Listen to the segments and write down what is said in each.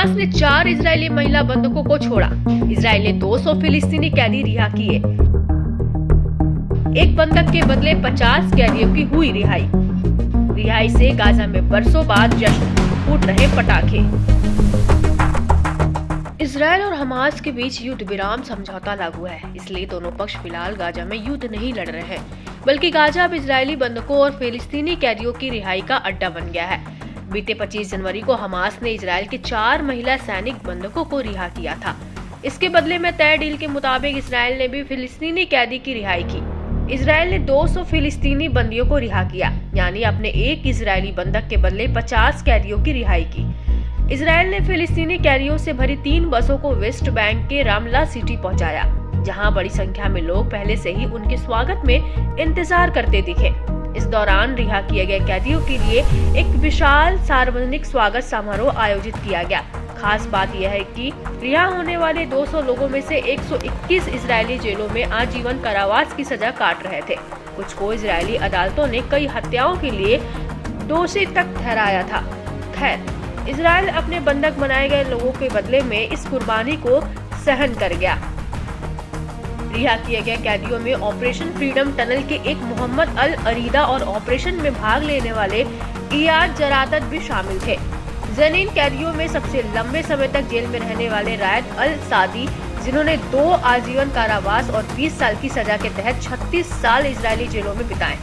Hamas ने 4 Israeli महिला बंधकों को छोड़ा। इजराइल ने 200 फिलिस्तीनी कैदी रिहा किए। एक बंधक के बदले 50 कैदियों की हुई रिहाई से गाजा में बरसों बाद जश्न, फूट रहे पटाखे। इजराइल और हमास के बीच युद्ध विराम समझौता लागू है, इसलिए दोनों पक्ष फिलहाल गाजा में युद्ध नहीं लड़ रहे हैं, बल्कि गाजा अब इजरायली बंधकों और फिलिस्तीनी कैदियों की रिहाई का अड्डा बन गया है। बीते 25 जनवरी को हमास ने इजराइल के 4 महिला सैनिक बंधकों को रिहा किया था। इसके बदले में तय डील के मुताबिक इजराइल ने भी फिलिस्तीनी कैदी की रिहाई की। इजराइल ने 200 फिलिस्तीनी बंदियों को रिहा किया, यानी अपने एक इजरायली बंधक के बदले 50 कैदियों की रिहाई की। इजराइल ने फिलिस्तीनी कैदियों से भरी 3 बसों को वेस्ट बैंक के रामला सिटी पहुंचाया, जहां बड़ी संख्या में लोग पहले से ही उनके स्वागत में इंतजार करते दिखे। इस दौरान रिहा किए गए कैदियों के लिए एक विशाल सार्वजनिक स्वागत समारोह आयोजित किया गया। खास बात यह है कि रिहा होने वाले 200 लोगों में से 121 इजरायली जेलों में आजीवन कारावास की सजा काट रहे थे। कुछ को इजरायली अदालतों ने कई हत्याओं के लिए दोषी तक ठहराया था। खैर, इजराइल अपने बंधक बनाए गए लोगों के बदले में इस कुर्बानी को सहन कर गया। रिहा किए गए कैदियों में ऑपरेशन फ्रीडम टनल के एक मोहम्मद अल अरीदा और ऑपरेशन में भाग लेने वाले इयाद जरादत भी शामिल थे। जनीन कैदियों में सबसे लंबे समय तक जेल में रहने वाले रायत अल सादी, जिन्होंने 2 आजीवन कारावास और 20 साल की सजा के तहत 36 साल इजरायली जेलों में बिताए।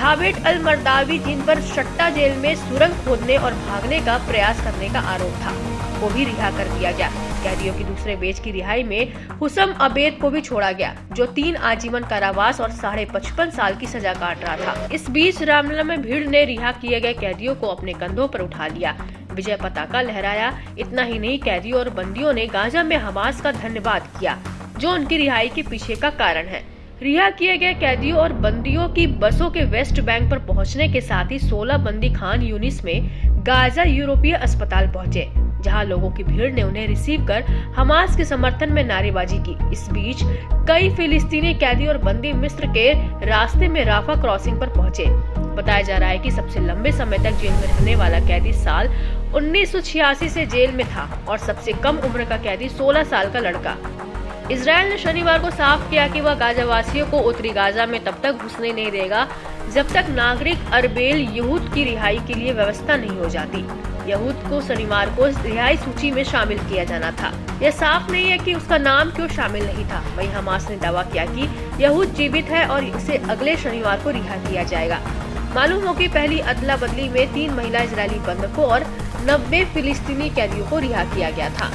थाबेट अल मर्दावी, जिन पर शट्टा जेल में सुरंग खोदने और भागने का प्रयास करने का आरोप था, को भी रिहा कर दिया गया। कैदियों की दूसरे बेच की रिहाई में हुसम अबेद को भी छोड़ा गया, जो 3 आजीवन कारावास और 55.5 साल की सजा काट रहा था। इस बीच रामलला में भीड़ ने रिहा किए गए कैदियों को अपने कंधों पर उठा लिया, विजय पताका लहराया। इतना ही नहीं, कैदियों और बंदियों ने गाजा में हमास का धन्यवाद किया, जो उनकी रिहाई के पीछे का कारण है। रिहा किए गए कैदियों और बंदियों की बसों के वेस्ट बैंक पर पहुंचने के साथ ही 16 बंदी खान यूनिस में गाजा यूरोपीय अस्पताल पहुंचे, जहां लोगों की भीड़ ने उन्हें रिसीव कर हमास के समर्थन में नारेबाजी की। इस बीच कई फिलिस्तीनी कैदी और बंदी मिस्र के रास्ते में राफा क्रॉसिंग पर पहुंचे। बताया जा रहा है कि सबसे लंबे समय तक जेल में रहने वाला कैदी साल 1986 से जेल में था और सबसे कम उम्र का कैदी 16 साल का लड़का। इजराइल ने शनिवार को साफ किया कि वह गाजावासियों को उत्तरी गाजा में तब तक घुसने नहीं देगा जब तक नागरिक अरबेल यहूद की रिहाई के लिए व्यवस्था नहीं हो जाती। यहूद को शनिवार को रिहाई सूची में शामिल किया जाना था। यह साफ नहीं है कि उसका नाम क्यों शामिल नहीं था। वहीं हमास ने दावा किया कि यहूद जीवित है और उसे अगले शनिवार को रिहा किया जाएगा। मालूम हो कि पहली अदला बदली में 3 महिला इजरायली बंधकों और 90 फिलिस्तीनी कैदियों को रिहा किया गया था।